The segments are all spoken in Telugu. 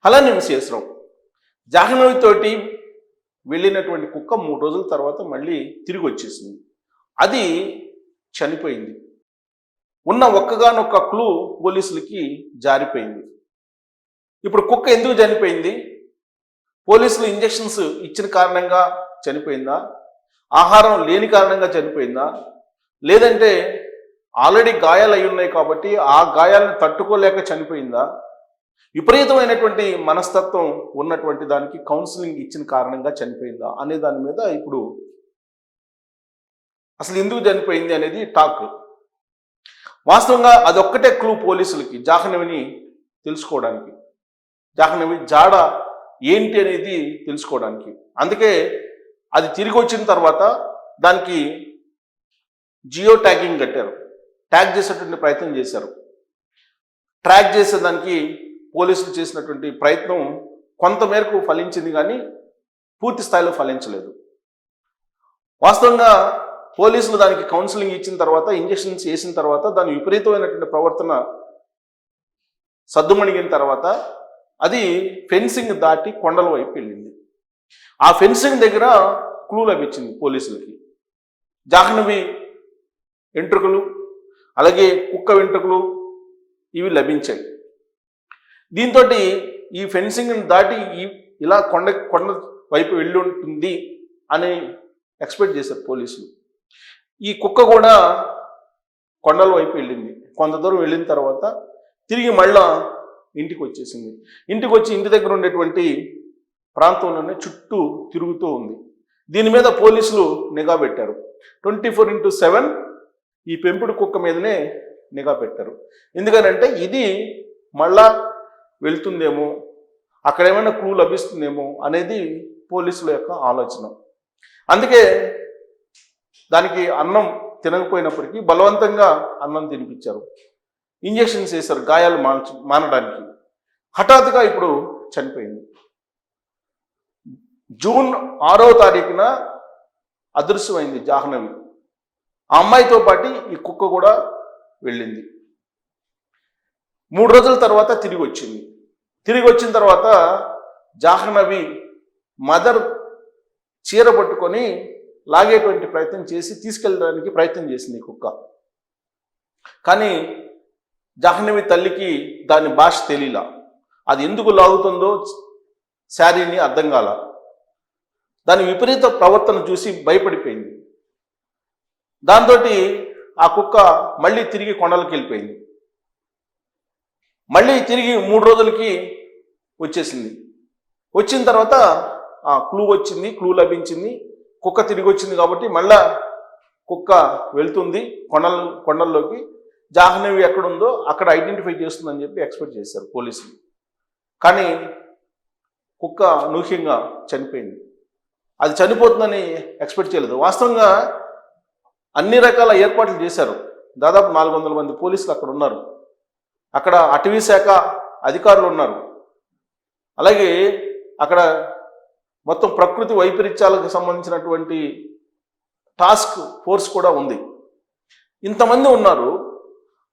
అలానే విశేషరావు జాహ్నవి తోటి వెళ్ళినటువంటి కుక్క 3 రోజుల తర్వాత మళ్ళీ తిరిగి వచ్చేసింది. అది చనిపోయింది. ఉన్న ఒక్కగానొక్క క్లూ పోలీసులకి జారిపోయింది. ఇప్పుడు కుక్క ఎందుకు చనిపోయింది? పోలీసులు ఇంజెక్షన్స్ ఇచ్చిన కారణంగా చనిపోయిందా? ఆహారం లేని కారణంగా చనిపోయిందా? లేదంటే ఆల్రెడీ గాయాలు అయి ఉన్నాయి కాబట్టి ఆ గాయాలను తట్టుకోలేక చనిపోయిందా? విపరీతమైనటువంటి మనస్తత్వం ఉన్నటువంటి దానికి కౌన్సిలింగ్ ఇచ్చిన కారణంగా చనిపోయిందా అనే దాని మీద ఇప్పుడు అసలు ఎందుకు చనిపోయింది అనేది టాక్. వాస్తవంగా అదొక్కటే క్లూ పోలీసులకి జాహ్నవిని తెలుసుకోవడానికి, జాహ్నవి జాడ ఏంటి అనేది తెలుసుకోవడానికి. అందుకే అది తిరిగి వచ్చిన తర్వాత దానికి జియో ట్యాగింగ్ కట్టారు, ట్యాగ్ చేసేటువంటి ప్రయత్నం చేశారు. ట్రాక్ చేసేదానికి పోలీసులు చేసినటువంటి ప్రయత్నం కొంతమేరకు ఫలించింది కానీ పూర్తి స్థాయిలో ఫలించలేదు. వాస్తవంగా పోలీసులు దానికి కౌన్సిలింగ్ ఇచ్చిన తర్వాత, ఇంజెక్షన్స్ వేసిన తర్వాత దాని విపరీతమైనటువంటి ప్రవర్తన సద్దుమణిగిన తర్వాత అది ఫెన్సింగ్ దాటి కొండల వైపు వెళ్ళింది. ఆ ఫెన్సింగ్ దగ్గర క్లూ లభించింది పోలీసులకి. జాహ్నవి వెంట్రుకలు అలాగే కుక్క వెంట్రుకలు ఇవి లభించాయి. దీంతో ఈ ఫెన్సింగ్ దాటి ఇలా కొండ వైపు వెళ్ళి ఉంటుంది అని ఎక్స్పెక్ట్ చేశారు పోలీసులు. ఈ కుక్క కూడా కొండల వైపు వెళ్ళింది. కొంత దూరం వెళ్ళిన తర్వాత తిరిగి మళ్ళా ఇంటికి వచ్చేసింది. ఇంటికి వచ్చి ఇంటి దగ్గర ఉండేటువంటి ప్రాంతంలోనే చుట్టూ తిరుగుతూ ఉంది. దీని మీద పోలీసులు నిఘా పెట్టారు. 24/7 ఈ పెంపుడు కుక్క మీదనే నిఘా పెట్టారు. ఎందుకనంటే ఇది మళ్ళా వెళ్తుందేమో, అక్కడ ఏమైనా క్లూ లభిస్తుందేమో అనేది పోలీసుల యొక్క ఆలోచన. అందుకే దానికి అన్నం తినకపోయినప్పటికీ బలవంతంగా అన్నం తినిపించారు, ఇంజెక్షన్స్ వేశారు గాయాలు మానడానికి. హఠాత్తుగా ఇప్పుడు చనిపోయింది. జూన్ 6వ తారీఖున అదృశ్యమైంది జాహ్నవి. ఆ అమ్మాయితో పాటు ఈ కుక్క కూడా వెళ్ళింది. 3 రోజుల తర్వాత తిరిగి వచ్చింది. తిరిగి వచ్చిన తర్వాత జాహ్నవి మదర్ చీర పట్టుకొని లాగేటువంటి ప్రయత్నం చేసి తీసుకెళ్ళడానికి ప్రయత్నం చేసింది ఈ కుక్క. కానీ జాహ్నవి తల్లికి దాని భాష తెలియలా. అది ఎందుకు లాగుతుందో శారీని అర్థం కాల. దాని విపరీత ప్రవర్తన చూసి భయపడిపోయింది. దాంతో ఆ కుక్క మళ్ళీ తిరిగి కొండలకు వెళ్ళిపోయింది. మళ్ళీ తిరిగి 3 రోజులకి వచ్చేసింది. వచ్చిన తర్వాత క్లూ వచ్చింది, క్లూ లభించింది, కుక్క తిరిగి వచ్చింది కాబట్టి మళ్ళా కుక్క వెళ్తుంది కొండల్లోకి. జాహ్నవి ఎక్కడుందో అక్కడ ఐడెంటిఫై చేస్తుందని చెప్పి ఎక్స్పెక్ట్ చేశారు పోలీసులు. కానీ కుక్క అనూహ్యంగా చనిపోయింది. అది చనిపోతుందని ఎక్స్పెక్ట్ చేయలేదు. వాస్తవంగా అన్ని రకాల ఏర్పాట్లు చేశారు. దాదాపు 400 మంది పోలీసులు అక్కడ ఉన్నారు. అక్కడ అటవీ శాఖ అధికారులు ఉన్నారు. అలాగే అక్కడ మొత్తం ప్రకృతి వైపరీత్యాలకు సంబంధించినటువంటి టాస్క్ ఫోర్స్ కూడా ఉంది. ఇంతమంది ఉన్నారు.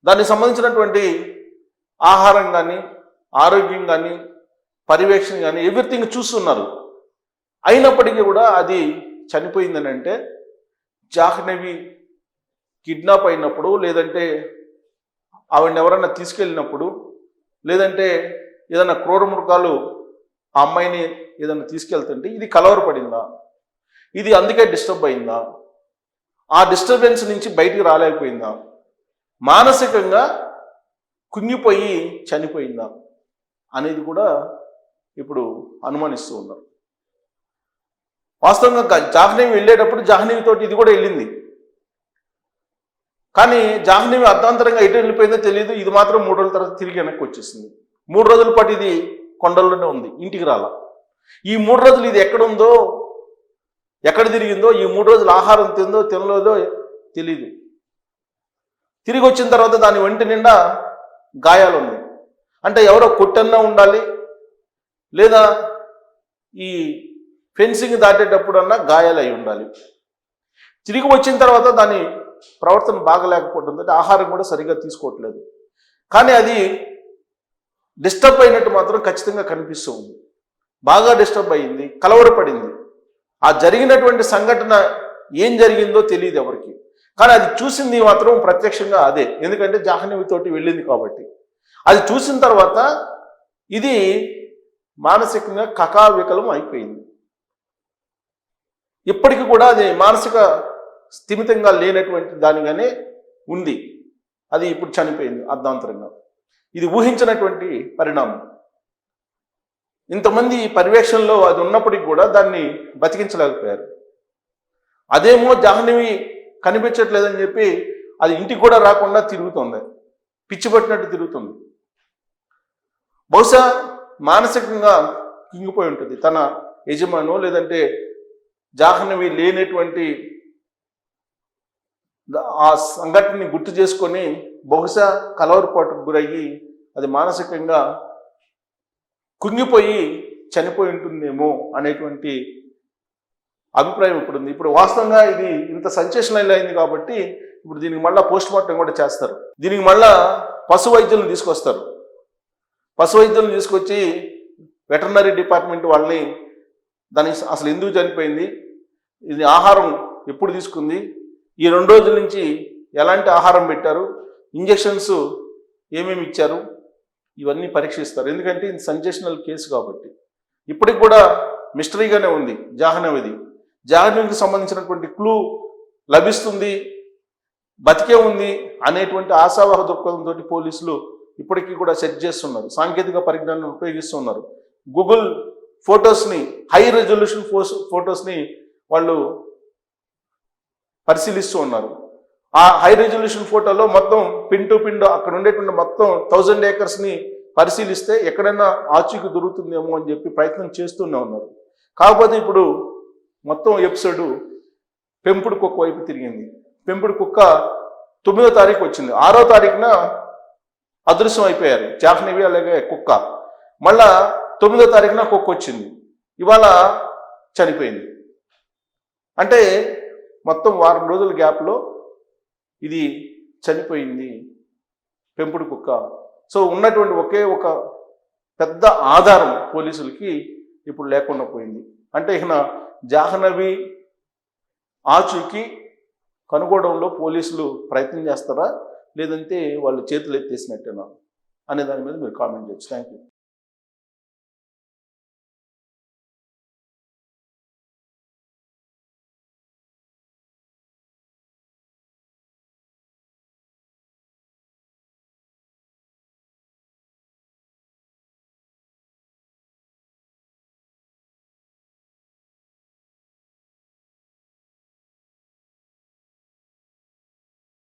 దానికి సంబంధించినటువంటి ఆహారం కానీ, ఆరోగ్యం కానీ, పర్యవేక్షణ కానీ ఎవ్రీథింగ్ చూస్తున్నారు. అయినప్పటికీ కూడా అది చనిపోయిందని అంటే జాహ్నవి కిడ్నాప్ అయినప్పుడు, లేదంటే ఆవిడని ఎవరన్నా తీసుకెళ్ళినప్పుడు, లేదంటే ఏదైనా క్రూర మృగాలు ఆ అమ్మాయిని ఏదైనా తీసుకెళ్తుంటే ఇది కలవరపడిందా, ఇది అందుకే డిస్టర్బ్ అయిందా, ఆ డిస్టర్బెన్స్ నుంచి బయటికి రాలేకపోయిందా, మానసికంగా కుంగిపోయి చనిపోయిందా అనేది కూడా ఇప్పుడు అనుమానిస్తూ ఉన్నారు. వాస్తవంగా జాహ్నవి వెళ్ళేటప్పుడు జాహ్నవితోటి ఇది కూడా వెళ్ళింది. కానీ జాహ్నవి అర్ధాంతరంగా ఎటు వెళ్ళిపోయిందో తెలియదు. ఇది మాత్రం 3 రోజుల తర్వాత తిరిగి వెనక్కి వచ్చేసింది. 3 రోజుల పాటు ఇది కొండల్లోనే ఉంది, ఇంటికి రాల. ఈ 3 రోజులు ఇది ఎక్కడుందో, ఎక్కడ తిరిగిందో, ఈ 3 రోజులు ఆహారం తిందో తినలేదో తెలీదు. తిరిగి వచ్చిన తర్వాత దాని ఒంటి నిండా గాయాలు ఉంది. అంటే ఎవరో కొట్టన్నా ఉండాలి, లేదా ఈ ఫెన్సింగ్ దాటేటప్పుడన్నా గాయాలు అయి ఉండాలి. తిరిగి వచ్చిన తర్వాత దాని ప్రవర్తన బాగలేకపోవడంతో ఆహారం కూడా సరిగ్గా తీసుకోవట్లేదు. కానీ అది డిస్టర్బ్ అయినట్టు మాత్రం ఖచ్చితంగా కనిపిస్తూ ఉంది. బాగా డిస్టర్బ్ అయింది, కలవరపడింది. ఆ జరిగినటువంటి సంఘటన ఏం జరిగిందో తెలియదు ఎవరికి, కానీ అది చూసింది మాత్రం ప్రత్యక్షంగా అదే. ఎందుకంటే జాహ్నవితోటి వెళ్ళింది కాబట్టి. అది చూసిన తర్వాత ఇది మానసికంగా కకావికలం అయిపోయింది. ఇప్పటికి కూడా అది మానసిక స్థిమితంగా లేనటువంటి దానిగానే ఉంది. అది ఇప్పుడు చనిపోయింది అర్ధాంతరంగా. ఇది ఊహించినటువంటి పరిణామం. ఇంతమంది పర్యవేక్షణలో అది ఉన్నప్పటికీ కూడా దాన్ని బతికించలేకపోయారు. అదేమో జాహ్నవి కనిపించట్లేదని చెప్పి అది ఇంటికి కూడా రాకుండా తిరుగుతుంది, పిచ్చి పట్టినట్టు తిరుగుతుంది. బహుశా మానసికంగా కింగిపోయి ఉంటుంది. తన యజమానో లేదంటే జాహ్నవి లేనటువంటి ఆ సంఘటనని గుర్తు చేసుకొని బహుశా కలవరపాటుకు గురయ్యి అది మానసికంగా కుంగిపోయి చనిపోయి ఉంటుందేమో అనేటువంటి అభిప్రాయం ఇప్పుడు ఉంది. ఇప్పుడు వాస్తవంగా ఇది ఇంత సెన్సేషనల్ అయింది కాబట్టి ఇప్పుడు దీనికి మళ్ళీ పోస్ట్ మార్టం కూడా చేస్తారు. దీనికి మళ్ళా పశు వైద్యులను తీసుకొస్తారు. పశు వైద్యులను తీసుకొచ్చి వెటర్నరీ డిపార్ట్మెంట్ వాళ్ళని దానికి అసలు ఎందుకు చనిపోయింది, ఇది ఆహారం ఎప్పుడు తీసుకుంది, ఈ 2 రోజుల నుంచి ఎలాంటి ఆహారం పెట్టారు, ఇంజెక్షన్స్ ఏమేమి ఇచ్చారు, ఇవన్నీ పరీక్షిస్తారు. ఎందుకంటే ఇది సెన్సేషనల్ కేసు కాబట్టి. ఇప్పటికి కూడా మిస్టరీగానే ఉంది జాహ్నవికి సంబంధించినటువంటి క్లూ లభిస్తుంది, బతికే ఉంది అనేటువంటి ఆశావాహ దృక్పథంతో పోలీసులు ఇప్పటికీ కూడా సెర్చ్ చేస్తున్నారు. సాంకేతిక పరిజ్ఞానాన్ని ఉపయోగిస్తున్నారు. గూగుల్ ఫొటోస్ని, హై రెజల్యూషన్ ఫొటోస్ని వాళ్ళు పరిశీలిస్తూ ఉన్నారు. ఆ హై రెజల్యూషన్ ఫోటోలో మొత్తం పిన్ టు పిన్ అక్కడ ఉండేటువంటి మొత్తం 1000 acresని పరిశీలిస్తే ఎక్కడైనా ఆచూకీ దొరుకుతుందేమో అని చెప్పి ప్రయత్నం చేస్తూనే ఉన్నారు. కాకపోతే ఇప్పుడు మొత్తం ఎపిసోడ్ పెంపుడు కుక్క వైపు తిరిగింది. పెంపుడు కుక్క 9వ తారీఖు వచ్చింది. 6వ తారీఖున అదృశ్యం అయిపోయారు జాహ్నవి అలాగే కుక్క. మళ్ళా 9వ తారీఖున కుక్క వచ్చింది, ఇవాళ చనిపోయింది. అంటే మొత్తం వారం రోజుల గ్యాప్లో ఇది చనిపోయింది పెంపుడు కుక్క. సో ఉన్నటువంటి ఒకే ఒక పెద్ద ఆధారం పోలీసులకి ఇప్పుడు లేకుండా పోయింది. అంటే ఇక జాహ్నవి ఆచూకీ కనుగోవడంలో పోలీసులు ప్రయత్నం చేస్తారా, లేదంటే వాళ్ళు చేతులు ఎత్తేసినట్టేనా అనే దాని మీద మీరు కామెంట్ చేయొచ్చు. Thank you.